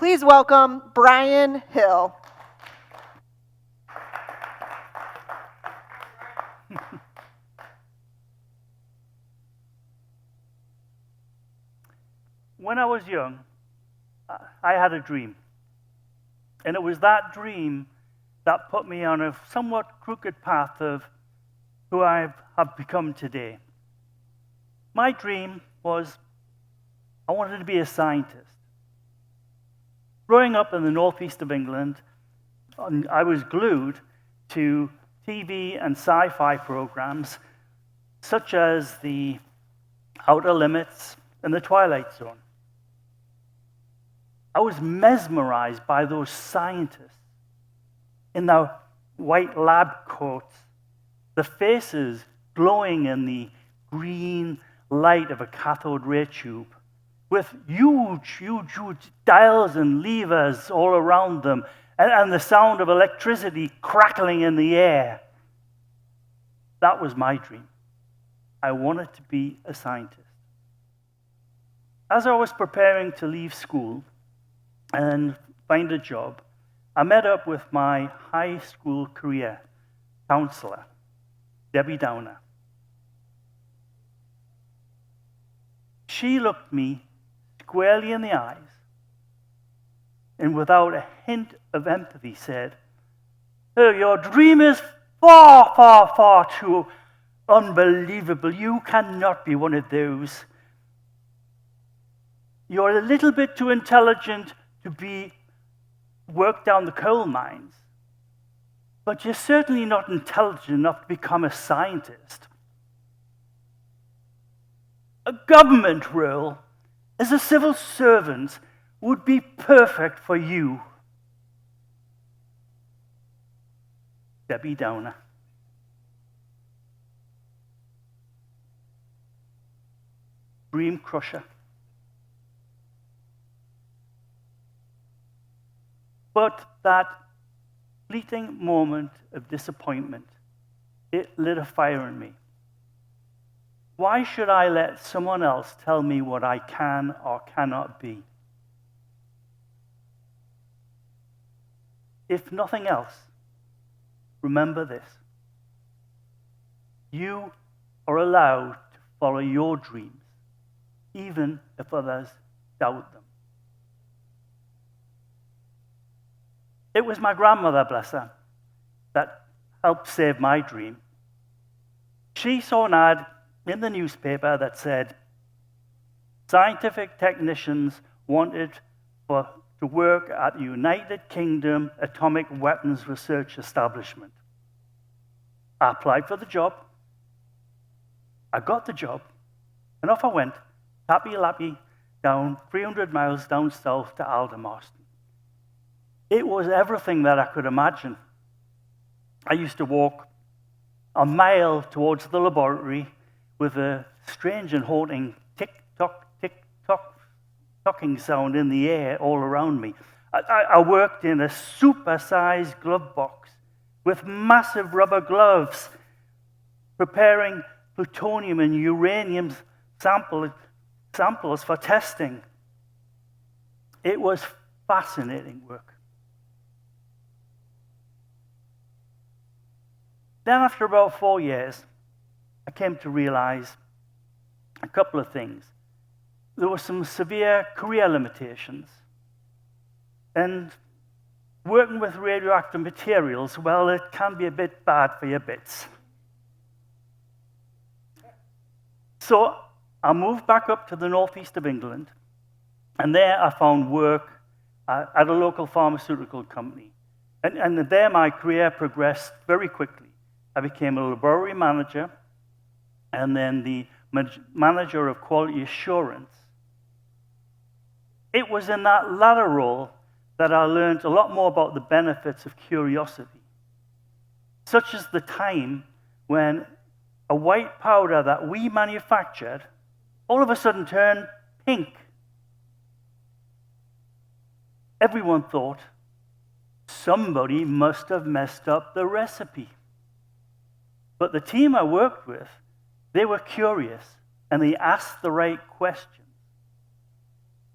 Please welcome Brian Hill. When I was young, I had a dream. And it was that dream that put me on a somewhat crooked path of who I have become today. My dream was I wanted to be a scientist. Growing up in the northeast of England, I was glued to TV and sci-fi programs such as The Outer Limits and The Twilight Zone. I was mesmerized by those scientists in their white lab coats, the faces glowing in the green light of a cathode ray tube, with huge dials and levers all around them, and the sound of electricity crackling in the air. That was my dream. I wanted to be a scientist. As I was preparing to leave school and find a job, I met up with my high school career counselor, Debbie Downer. She looked me squarely in the eyes and without a hint of empathy said, "Oh, your dream is far, far, far too unbelievable. You cannot be one of those. You're a little bit too intelligent to work down the coal mines, but you're certainly not intelligent enough to become a scientist. A government role as a civil servant would be perfect for you." Debbie Downer. Dream crusher. But that fleeting moment of disappointment, it lit a fire in me. Why should I let someone else tell me what I can or cannot be? If nothing else, remember this. You are allowed to follow your dreams, even if others doubt them. It was my grandmother, bless her, that helped save my dream. She saw an ad in the newspaper that said, scientific technicians wanted to work at the United Kingdom Atomic Weapons Research Establishment. I applied for the job. I got the job. And off I went, tappy-lappy, down 300 miles down south to Aldermaston. It was everything that I could imagine. I used to walk a mile towards the laboratory with a strange and haunting tick-tock, talking sound in the air all around me. I worked in a super-sized glove box with massive rubber gloves, preparing plutonium and uranium samples for testing. It was fascinating work. Then after about 4 years, I came to realize a couple of things. There were some severe career limitations. And working with radioactive materials, well, it can be a bit bad for your bits. So I moved back up to the northeast of England, and there I found work at a local pharmaceutical company. And there my career progressed very quickly. I became a laboratory manager, and then the manager of quality assurance. It was in that latter role that I learned a lot more about the benefits of curiosity, such as the time when a white powder that we manufactured all of a sudden turned pink. Everyone thought somebody must have messed up the recipe. But the team I worked with, they were curious, and they asked the right questions.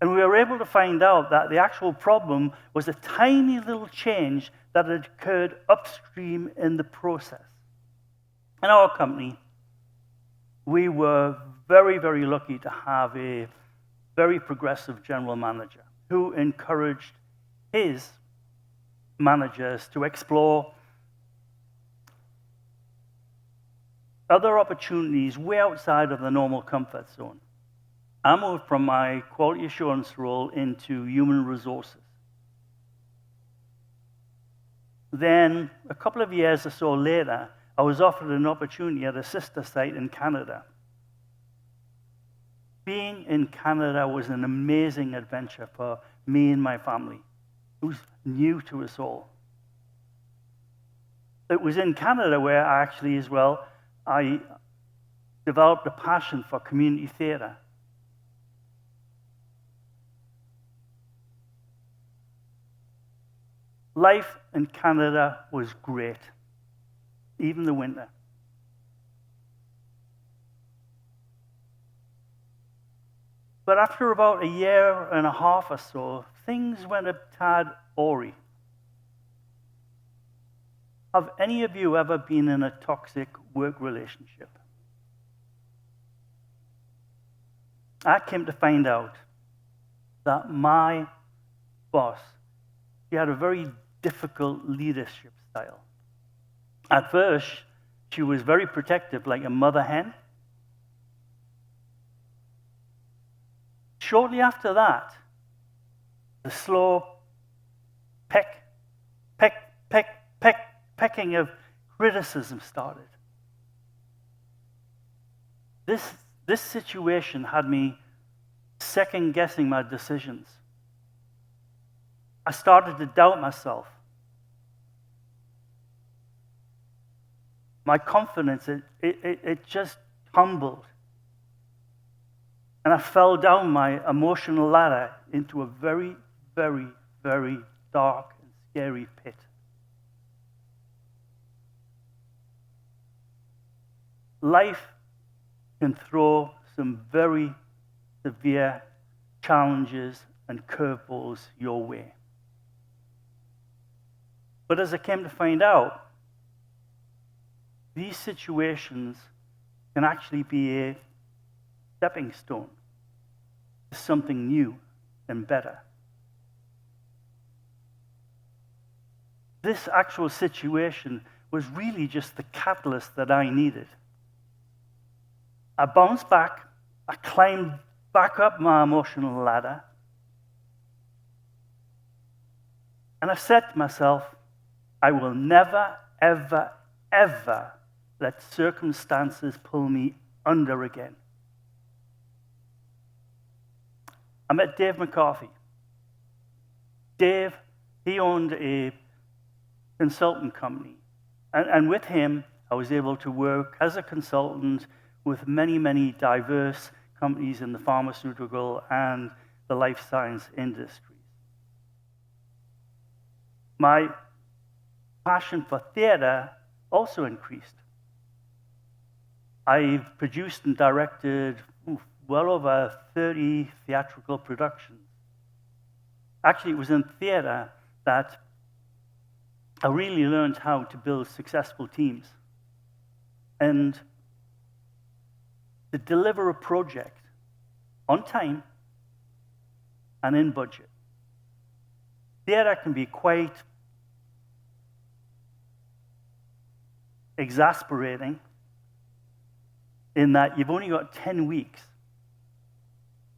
And we were able to find out that the actual problem was a tiny little change that had occurred upstream in the process. In our company, we were very, very lucky to have a very progressive general manager who encouraged his managers to explore other opportunities way outside of the normal comfort zone. I moved from my quality assurance role into human resources. Then, a couple of years or so later, I was offered an opportunity at a sister site in Canada. Being in Canada was an amazing adventure for me and my family. It was new to us all. It was in Canada where I actually, as well, I developed a passion for community theatre. Life in Canada was great, even the winter. But after about a year and a half or so, things went a tad awry. Have any of you ever been in a toxic work relationship? I came to find out that my boss, she had a very difficult leadership style. At first, she was very protective, like a mother hen. Shortly after that, the slow pecking of criticism started. This situation had me second-guessing my decisions. I started to doubt myself. My confidence, it just tumbled. And I fell down my emotional ladder into a very, very, very dark and scary pit. Life can throw some very severe challenges and curveballs your way. But as I came to find out, these situations can actually be a stepping stone to something new and better. This actual situation was really just the catalyst that I needed. I bounced back, I climbed back up my emotional ladder, and I said to myself, I will never, ever, ever let circumstances pull me under again. I met Dave McCarthy. Dave, he owned a consultant company. And with him, I was able to work as a consultant with many, many diverse companies in the pharmaceutical and the life science industries. My passion for theater also increased. I've produced and directed well over 30 theatrical productions. Actually, it was in theater that I really learned how to build successful teams and to deliver a project on time and in budget. Theater can be quite exasperating in that you've only got 10 weeks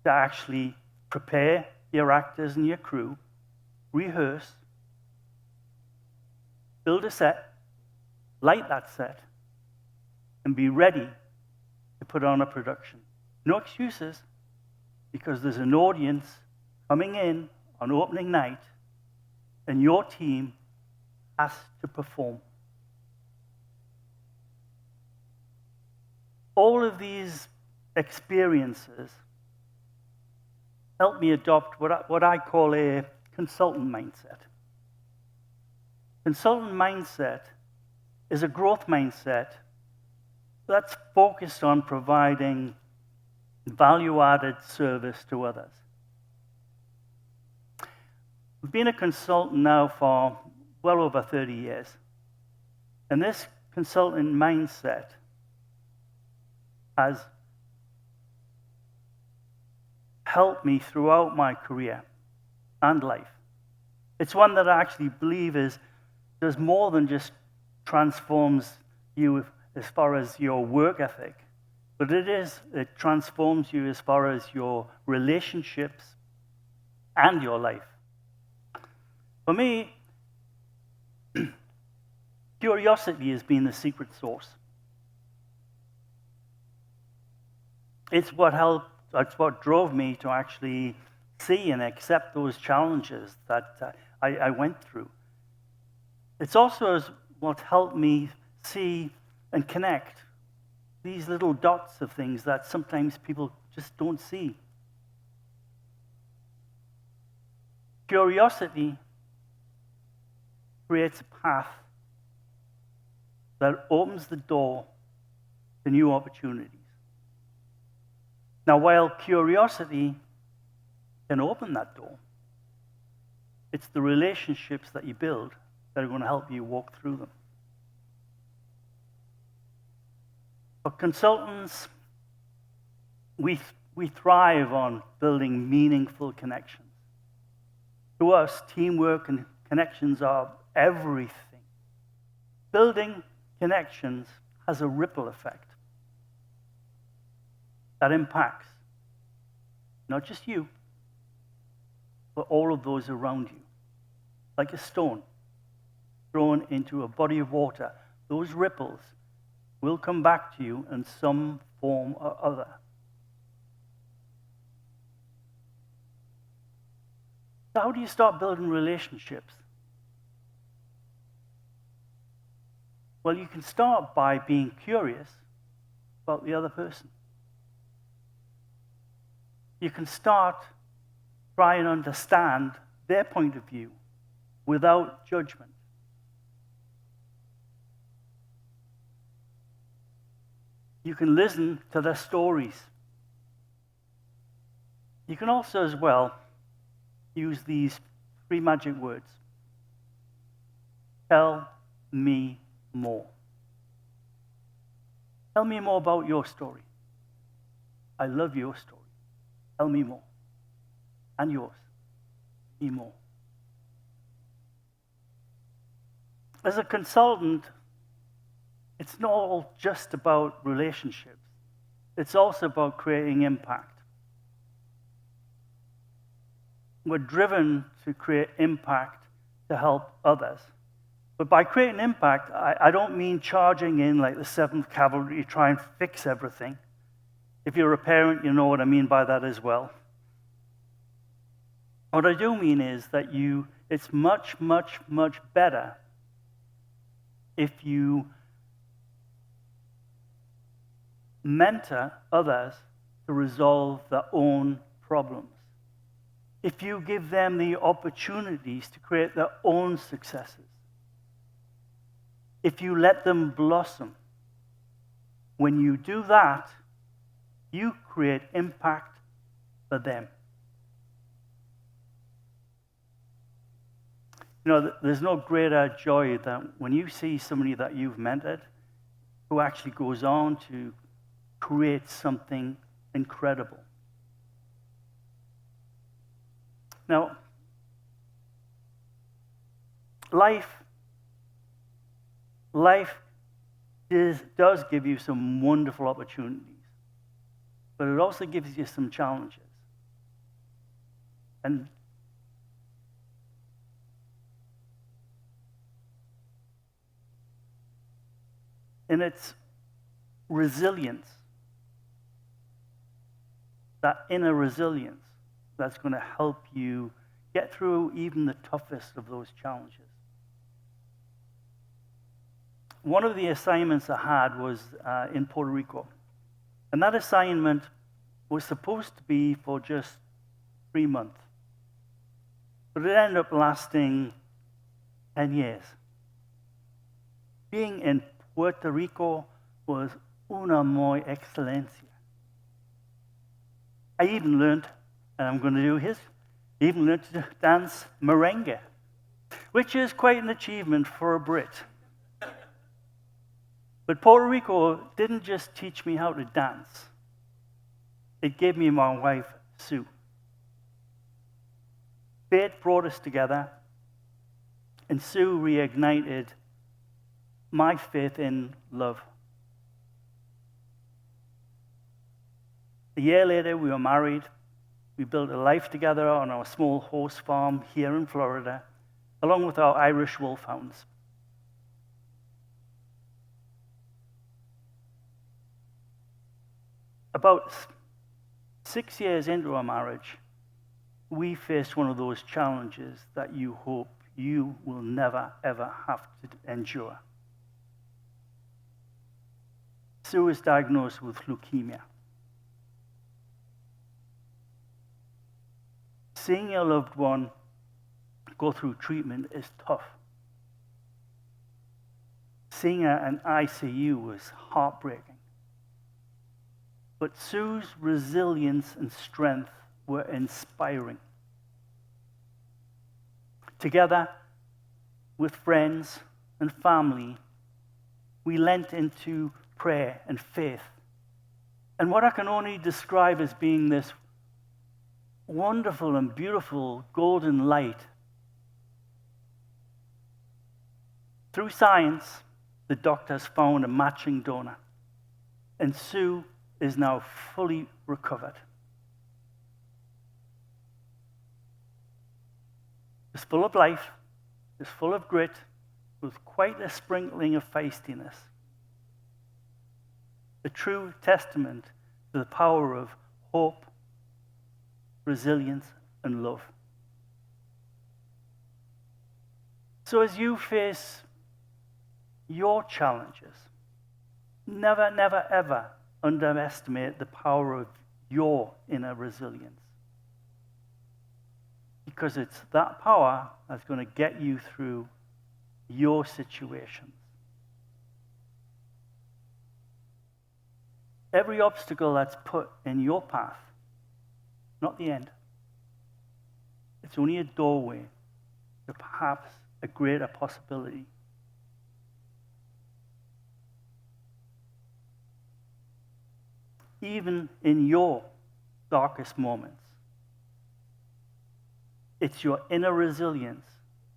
to actually prepare your actors and your crew, rehearse, build a set, light that set, and be ready to put on a production. No excuses, because there's an audience coming in on opening night, and your team has to perform. All of these experiences helped me adopt what I call a consultant mindset. Consultant mindset is a growth mindset that's focused on providing value-added service to others. I've been a consultant now for well over 30 years. And this consultant mindset has helped me throughout my career and life. It's one that I actually believe does more than just transforms you as far as your work ethic, but it transforms you as far as your relationships and your life. For me, curiosity has been the secret sauce. It's what drove me to actually see and accept those challenges that I went through. It's also what helped me see and connect these little dots of things that sometimes people just don't see. Curiosity creates a path that opens the door to new opportunities. Now, while curiosity can open that door, it's the relationships that you build that are going to help you walk through them. For consultants, we thrive on building meaningful connections. To us, teamwork and connections are everything. Building connections has a ripple effect that impacts not just you, but all of those around you. Like a stone thrown into a body of water, those ripples will come back to you in some form or other. So how do you start building relationships? Well, you can start by being curious about the other person. You can start trying to understand their point of view without judgment. You can listen to their stories. You can also, as well, use these 3 magic words. Tell me more. Tell me more about your story. I love your story. Tell me more. And yours. Me more. As a consultant, it's not all just about relationships. It's also about creating impact. We're driven to create impact to help others. But by creating impact, I don't mean charging in like the 7th Cavalry to try and fix everything. If you're a parent, you know what I mean by that as well. What I do mean is that it's much, much, much better if you mentor others to resolve their own problems. If you give them the opportunities to create their own successes. If you let them blossom. When you do that, you create impact for them. You know, there's no greater joy than when you see somebody that you've mentored who actually goes on to create something incredible. Now, life does give you some wonderful opportunities, but it also gives you some challenges. And in its resilience, that inner resilience that's going to help you get through even the toughest of those challenges. One of the assignments I had was in Puerto Rico. And that assignment was supposed to be for just 3 months. But it ended up lasting 10 years. Being in Puerto Rico was una muy excelencia. I even learned, and I'm going to do his even learned to dance merengue, which is quite an achievement for a Brit. But Puerto Rico didn't just teach me how to dance. It gave me my wife, Sue. Fate brought us together, and Sue reignited my faith in love. A year later, we were married. We built a life together on our small horse farm here in Florida, along with our Irish wolfhounds. About 6 years into our marriage, we faced one of those challenges that you hope you will never, ever have to endure. Sue was diagnosed with leukemia. Seeing your loved one go through treatment is tough. Seeing her in ICU was heartbreaking. But Sue's resilience and strength were inspiring. Together with friends and family, we lent into prayer and faith. And what I can only describe as being this wonderful and beautiful golden light. Through science, the doctors found a matching donor, and Sue is now fully recovered. She's full of life, she's full of grit, with quite a sprinkling of feistiness. A true testament to the power of hope, resilience, and love. So as you face your challenges, never, never, ever underestimate the power of your inner resilience. Because it's that power that's going to get you through your situations. Every obstacle that's put in your path, not the end. It's only a doorway to perhaps a greater possibility. Even in your darkest moments, it's your inner resilience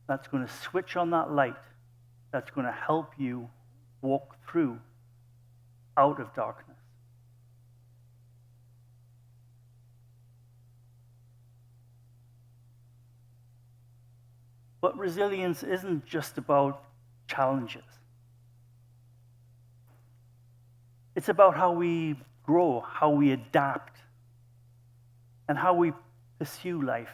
that's going to switch on that light, that's going to help you walk through out of darkness. But resilience isn't just about challenges. It's about how we grow, how we adapt, and how we pursue life.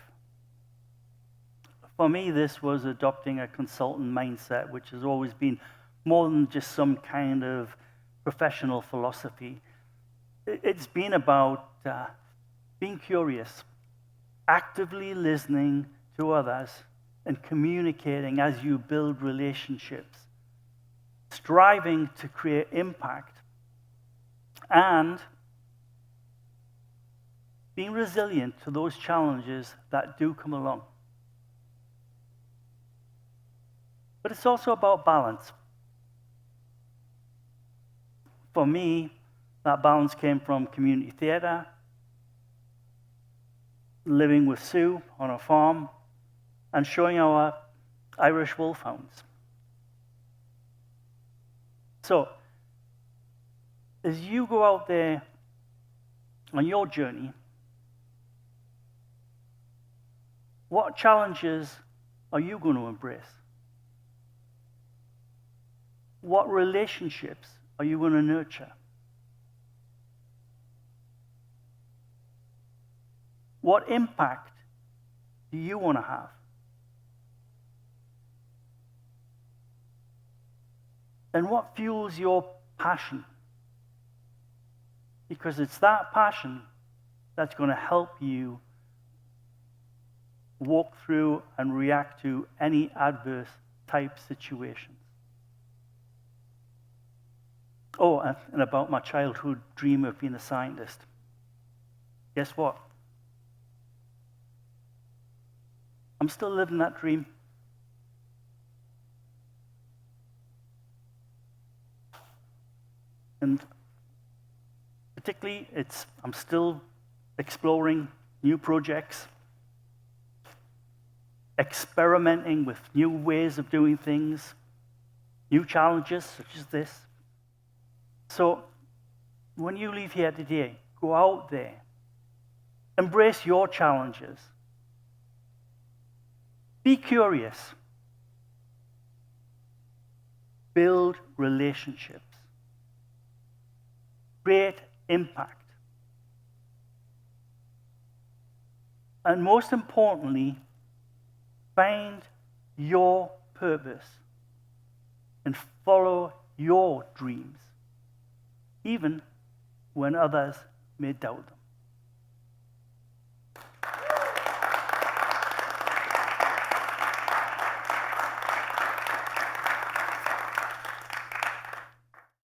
For me, this was adopting a consultant mindset, which has always been more than just some kind of professional philosophy. It's been about being curious, actively listening to others, and communicating as you build relationships, striving to create impact, and being resilient to those challenges that do come along. But it's also about balance. For me, that balance came from community theater, living with Sue on a farm, and showing our Irish wolfhounds. So, as you go out there on your journey, what challenges are you going to embrace? What relationships are you going to nurture? What impact do you want to have? And what fuels your passion? Because it's that passion that's going to help you walk through and react to any adverse type situations. Oh, and about my childhood dream of being a scientist. Guess what? I'm still living that dream. And particularly, I'm still exploring new projects, experimenting with new ways of doing things, new challenges such as this. So when you leave here today, go out there, embrace your challenges, be curious, build relationships, create impact, and most importantly, find your purpose and follow your dreams, even when others may doubt them.